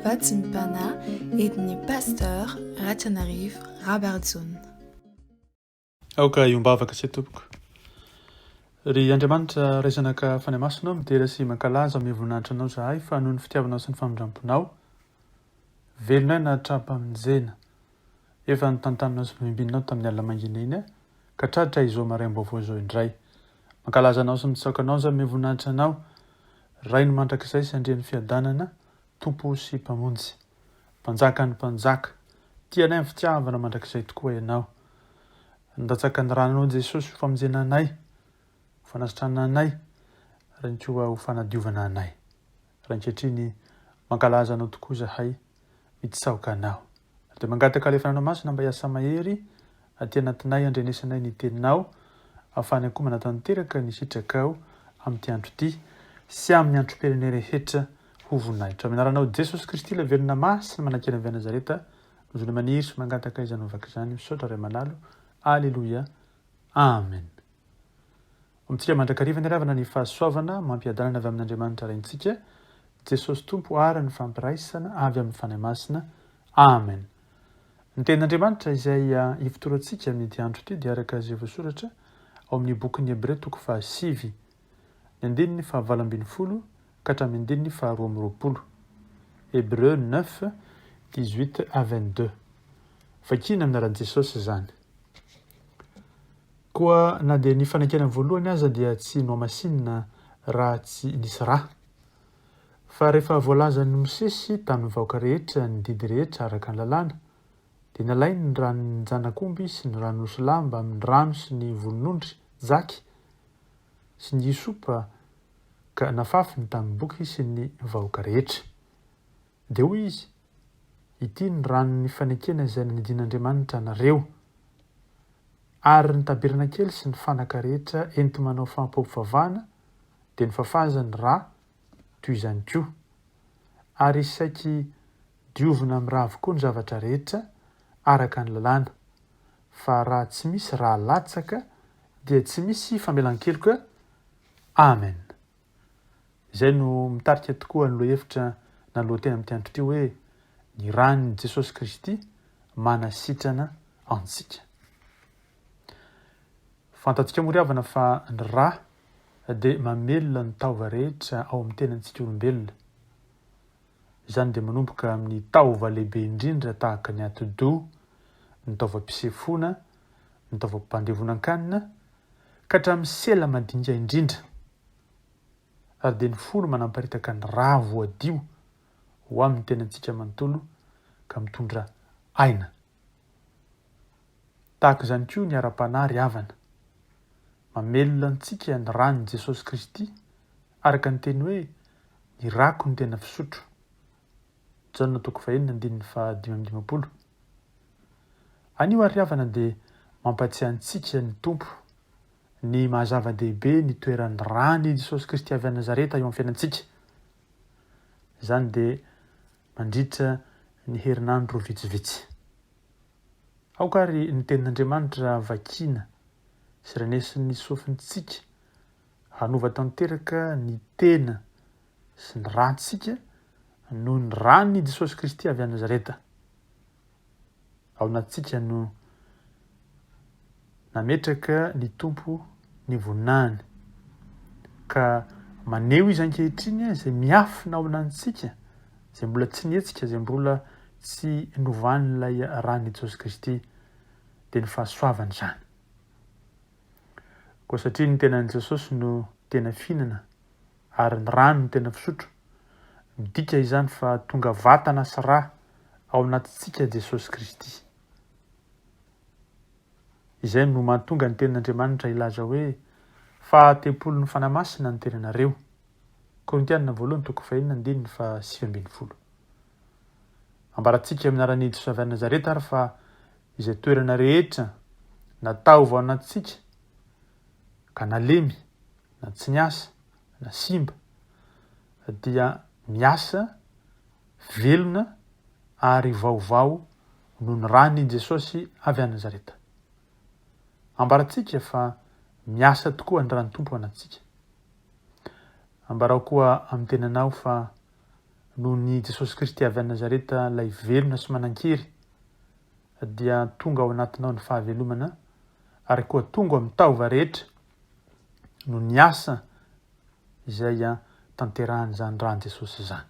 Vatsimpana ediny Pasteur RATIANARIVO Rabarijaona. Aoka iombavaka sy tompoko. Ry Andriamanitra resanaka fanamasinao midera sy mankalaza amin'ny voninahitra anao zahay fa noho ny fitiavanao sy ny famindramponao. Velonay na trapaminjena. Efa nitantaninao sy mimbinao tamin'ny alina mangina iny ka tratra izao maraim-baovao izao indray. Mankalaza anao sy mitsaokanao za amin'ny voninahitra anao. Ray no mandrakizay sy andrian'ny fiadanana, tompo sy mpamonjy. Mpanjaka ny mpanjaka. Tianay amin'ny fitiavana mandrakizay tokoa ianao. Ndatsaka ny ranonao Jesosy ho famonjena anay, ho fanasitrana anay, raha koa ho fanadiovana anay. Raha ankehitriny mankalaza anao tokoa zahay, mitsaoka anao. Dia mangataka alefananao masina mba hiasa mahery, aty anatinay andrenesanay ny teninao, ahafahany koa manatanteraka ny sitrakao amin'ity andro ity, sy amin'ny androm-piainana rehetra ho voninahitra. Amin'ny anaranao Jesosy Kristy ilay velona masina manakena avy Nazareta, nozony maniry sy mangataka izany ovaka izany, misaotra ray manalo. Alléluia. Amen. Amintsika mandrakariva ny ravana ny fahasoavana mampiadanana avy amin'Andriamanitra raintsika. Jesosy tompo ary ny fampiraisana avy amin'ny fanahy masina. Amen. Ny tenin'Andriamanitra izay ivitorantsika amin'ity andro ity dia araka izay voasoratra ao amin'ny bokin'ny Hébreux toko 7, ny andininy 8:20 ka hatramin'ny andininy 12:20. Hébreux 9, 18 à 22. Vakina amin'ny anaran'i Jesosy izany. Koa na dia ny fanakena voalohany aza dia tsy nohamasinina raha tsy nisy raha. Fa rehefa voalazan'ny Mosesy tamin'ny vahoaka rehetra ny didy rehetra araka ny lalàna, dia nalainy ny ranon'ny janakomby sy ny ranon'osy lamba amin'ny rano sy ny volon'ondry zaky sy ny hisopa ka nafafiny tamin'ny boky sy ny vahoaka rehetra. Dia hoy izy, ity ny ranon'ny fanekena izay nanidin'Andriamanitra anareo, ary ny tabirana kely sy ny fanaka rehetra enti manao fampofavahana dia ny fafazany rà toy izany koa. Ary saiky diovina amin'ny raha avokoa ny zavatra rehetra araka ny lalàna. Fa raha tsy misy raha latsaka dia tsy misy famelan-kely koa. Amen. Izay no mitarika tokoa ny lohahevitra na lohatena amin'ity andro ity hoe ny ràn'I Jesosy Kristy manasitrana antsika. Fantatsika moa ry havana fa ny rà dia mamelona ny taova rehetra ao amin'ny tenantsika olombelona. Izany dia manomboka amin'ny taova lehibe indrindra tahaka ny ati-doha, ny taovam-pisefoana, ny taovam-pandevonan-kanina, ka hatramin'ny sela madinika indrindra. Ary dia ny folo manamparitaka ny rà voadio ho amin'ny tenantsika manontolo ka mitondra aina. Tahaka izany koa ny ara-panahy ry havana. Mamelona antsika ny ràn'I Jesosy Kristy araka ny teny hoe ny ràko ny tena fisotro. Jaona toko 1:5-20. Anio ary havana dia mampatsiahy antsika ny tompo, ny mahazava-dehibe ny toeran'ny ràn'I Jesosy Kristy avy Nazareta eo amin'ny fiainantsika. Izany dia mandritra ny herinandro vitsivitsy. Aoka ary ny tenin'Andriamanitra vakiana sy renesin'ny sofintsika hanova tanteraka ny tena sy ny ràntsika noho ny ràn'I Jesosy Kristy avy Nazareta. Ao anatsika no nametraka ny tompo ny voninahiny ka maneho izy ankehitriny izay miafina ao anantsika, izay mbola tsy nietsika, izay mbola tsy novan'ilay ràn'I Jesosy Kristy dia ny fahasoavana izany. Koa satria ny tenan'i Jesosy no tena fihinana ary ny rano no tena fisotro, midika izany fa tonga vatana sy rà ao anatintsika Jesosy Kristy. Izay no mahatonga ny tenin'Andriamanitra ilaza hoe fahatepolon'ny fanahy masina ny tenanareo. Korintianina 2:7-20. Ambarantsika amin'ny anaran'i Jesosy avy Nazareta ary fa izay toerana rehetra natao vao anatintsika ka nalemy, na tsy niasa, na simba, dia miasa, velona ary vaovao noho ny ràn'I Jesosy avy Nazareta. Ambarantsika fa miasa tokoa ny ràn'ny tompo anatintsika. Ambarao koa amin'ny tenanao fa noho ny Jesosy Kristy avy any Nazareta ilay velona sy manan-kery dia tonga ao anatinao ny fahavelomana ary koa tonga amin'ny taova rehetra no ny asa izay tanterahany izany ràn'i Jesosy izany.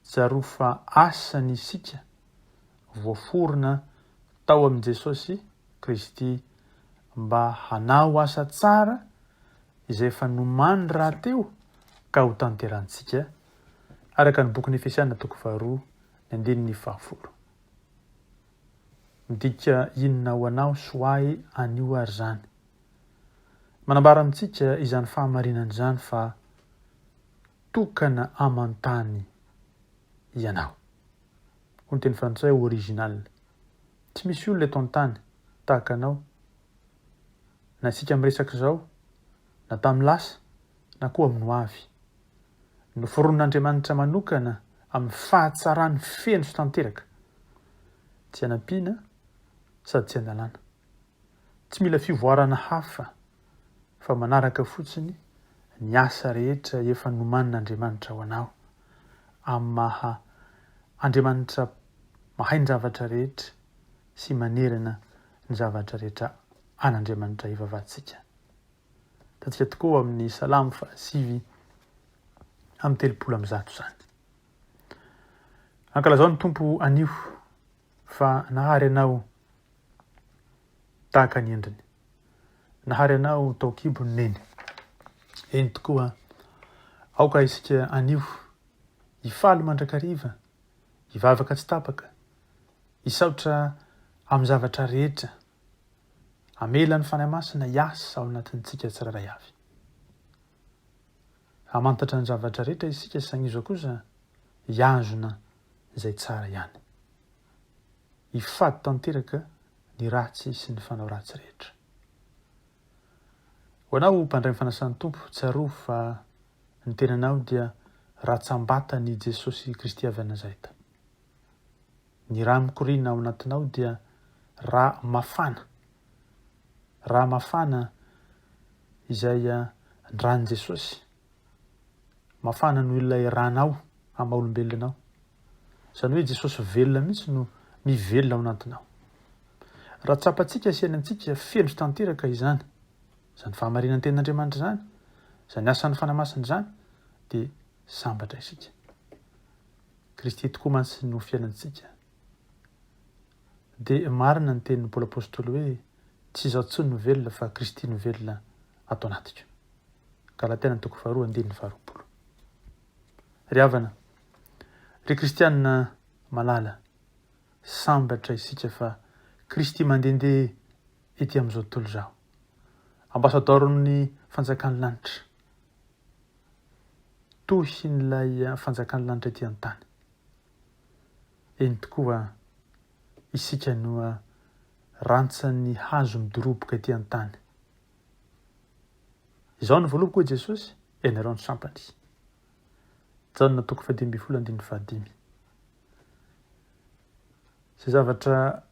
Tsaroa fa asany isika voaforona tao amin'i Jesosy Kristy mba hanao asa tsara izay efa nomany raha teo ka ho tanterahantsika araka ny bokin'ny Efesiana 2:1-10. Midika inona ho anao soahy anio ary zany. Manambara amintsika izany fahamarinana izany fa tokana amantany ianao. Ho ny teny frantsay original. Tsy misy olona eto an-tany tahaka anao. Na isika miresaka izao, na tamin'ny lasa, na koa amin'ny ho avy. Noforon'Andriamanitra manokana amin'ny fahatsarany feno sy tanteraka. Tsy hanampiana sady tsy handalana. Tsy mila fivoarana hafa fa manaraka fotsiny ny asa rehetra efa nomanin'Andriamanitra ho anao amin'ny maha Andriamanitra mahay ny zavatra rehetra sy manerana ny zavatra rehetra an'Andriamanitra ivavahantsika. Tatsika tokoa amin'ny Salamo 8:3 izany. Ankalazao ny Tompo anio fa nahary anao tahaka ny endriny. Nahary anao tao-kibo ny neny. Eny tokoa aoka isika anio hifaly mandrakariva, hivavaka tsy tapaka, hisaotra amin'ny zavatra rehetra, hamela ny fanahy masina hiasa ao anatintsika tsirairay avy. Hamantatra ny zavatra rehetra isika sangizo kosa hiazona izay tsara ihany. Hifady tanteraka ny ratsy sy ny fanao ratsy rehetra. Ho anao mpandray fanasany Tompo, tsaroa fa ny tenanao dia ratsambatany Jesosy Kristy avy any Nazareta. Ny raha mikoriana ao anatinao dia raha mafana. Raha mafana izay ràn'i Jesosy. Mafana noho ilay ràn'ao amin'ny olombelonao. Izany hoe Jesosy velona mihitsy no mivelona ao anatinao. Raha tsapantsika sy ainantsika feno sy tanteraka izany, izany fahamarinan'ny tenin'Andriamanitra izany, izany asan'ny fanahy masina izany, dia sambatra isika. Kristy tokoa mantsy no fiainantsika. Dia marina ny tenin'ny Paoly apôstôly hoe tsy izaho intsony no velona fa Kristy no velona ato anatiko. Galatiana 2:2-20. Ry havana, ry kristianina malala, sambatra isika fa Kristy mandehandeha ety amin'izao tontolo izao. Ambasadoron'ny fanjakan'ny lanitra. Tohy n'ilay fanjakan'ny lanitra ety an-tany. Eny tokoa isika no rantsan'ny hazo midoroboka ety an-tany. Izao no voaloboko hoe Jesosy, ianareo ny sampany. Jaona 2:12-5. Izay zavatra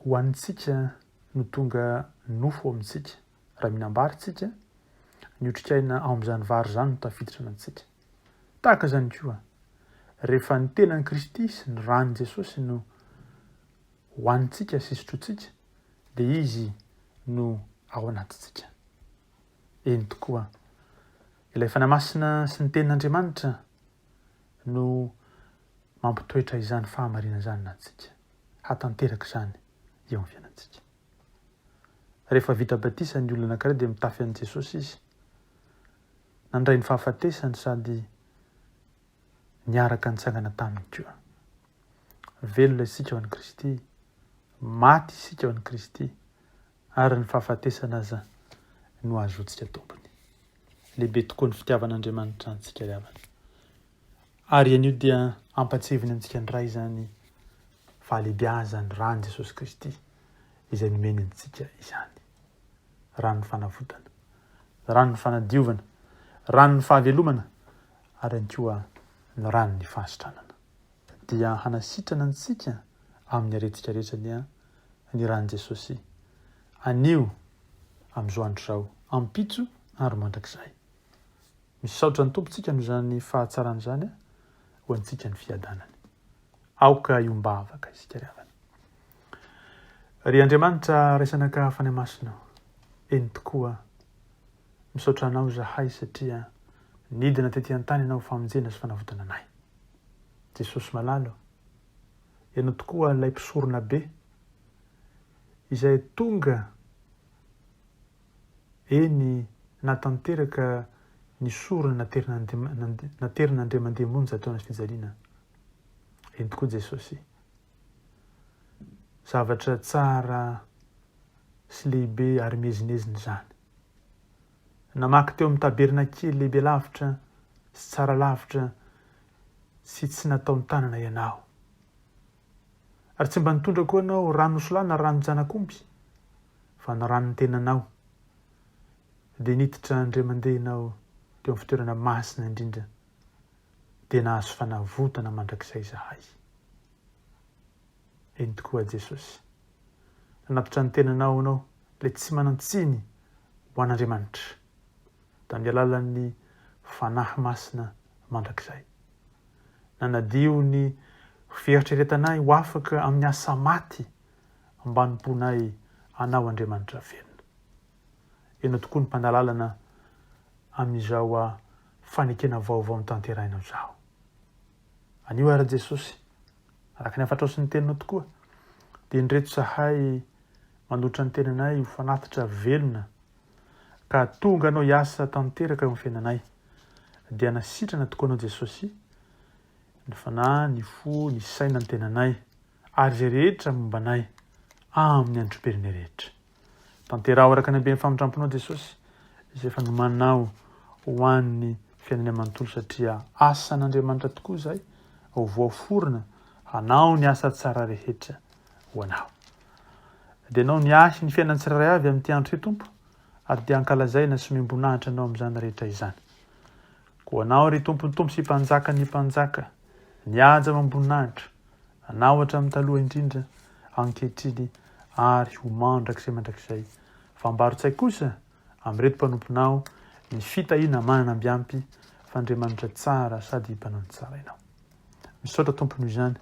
ho antsika no tonga nofo amintsika. Raha minambaritsika, ny otrikaina ao amin'izany vary izany no tafiditra amintsika. Tahaka izany koa, rehefa ny tenan'i Kristy sy ny ràn'i Jesosy no ho antsika sy sotrotsika, dia izy no ao anatintsika. Eny tokoa, ilay fanahy masina sy ny tenin'Andriamanitra no mampitoetra izany fahamarinana izany anatintsika. Hatanteraka izany eo amin'ny fiainantsika. Rehefa vita batisa ny olona anankiray dia mitafy an'i Jesosy izy. Nandray ny fahafatesany sady niaraka nitsangana taminy koa. Velona isika ao an'i Kristy, maty isika ao an'i Kristy, ary ny fahafatesana aza no azotsika tompony. Lehibe tokoa ny fitiavan'Andriamanitra antsika ry havana. Ary anio dia ampatseviny antsika indray izany fahalehibiazany ràn'i Jesosy Kristy izay nomeny antsika izany. Ràn'ny fanavotana, ràn'ny fanadiovana, ràn'ny fahavelomana, ary ihany koa ny ràn'ny fahasitranana. Dia hanasitrana antsika amin'ny aretika rehetra dia ny ràn'i Jesosy. Anio amin'izao andro izao, ampitso ary mandrakizay. misaotra ny tompontsika no zany fahatsarany zany ho antsika ny fiadanany. Aoka iombavaka isika riavana. Ry Andriamanitra resanaka fanay masina eny tokoa misaotra anao zahay satria nidina tetỳ an-tany ianao famonjena sy fanavotana anay. Jesosy malalo, ianao tokoa ilay mpisorona be izay tonga eny natanteraka ny sorona naterin'Andria mandeha monja taona fijaliana. Eny tokoa Jesosy, zavatra tsara sy lehibe ary mezinezina zany. Namaky teo amin'ny taberna kely lehibe lavitra sy tsara lavitra sy tsy nataony tanana ianao. Ary tsy mba nitondra koa ianao rano solana rano janakomby fa na ranony tenanao. Dia niditra Andria mandeha ianao teo amin'ny fitoerana masina indrindra dia nahazo fanavotana mandrakizay zahay. Eny tokoa Jesosy, nanatitra ny tenanao ianao ilay tsy manantsiny ho an'Andriamanitra tamin'ny alalan'ny fanahy masina mandrakizay. Nanadio ny fieritreretanay ho afaka amin'ny asa maty ambanimponay anao Andriamanitra velona. Ianao tokoa ny mpandalalana amin'izao fanekena vaovao mitanterainao zao. Anio ary Jesosy, araka ny hafatra sy ny teninao tokoa, dia ndreto zahay manotra ny tenanay ho fanatitra velona ka tonga anao hiasa tanteraka eo amin'ny fiainanay. Dia nasitrana tokoa anao Jesosy ny fanahy, ny fo, ny saina ny tenanay ary izay rehetra mombanay amin'ny androm-periny rehetra. Tanterao araka ny haben'ny famindramponao Jesosy izay fanomanao ho an'ny fiainany amanontolo satria asan'Andriamanitra tokoa izay ho voaforona hanao ny asa tsara rehetra ho anao. Dia anao niasy ny fiainany tsirairay avy amin'ity andro ity Tompo ary dia ankalazaina sy miambonahitra anao amin'izany rehetra izany. Koa anao ry Tompo sy mpanjaka ny mpanjaka, nihaja mamboninahitra, anao hatramin'ny taloha indrindra, ankehitriny ary ho mandrakizay. Fambarotsay kosa amin'ireto mpanomponao ny fitahiana manana ambiampy fa Andriamanitra tsara sady mpanao ny tsara ianao. Misaotra Tompo noho izany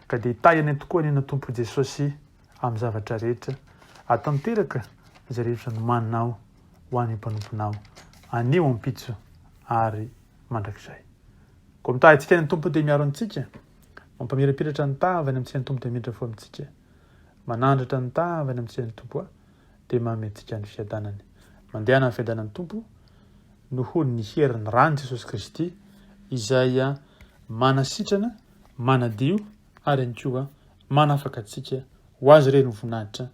ka dia hitahany tokoa nena Tompo Jesosy amin'ny zavatra rehetra, atanteraka izay rehetra nomaninao ho an'ny mpanomponao anio ampitso ary mandrakizay. Koa mitahy antsika ny Tompo dia miaro antsika, mampamirapiratra ny tavany amintsika ny Tompo dia miditra fo amintsika, manandratra ny tavany amintsika ny Tompo dia mametrika ny fiadanany. Mandehana ny fiadanany Tompo noho ny herin'ny ràn'I Jesosy Kristy izay manasitrana, manadio ary ihany koa manafaka antsika ho azy ireny voninahitra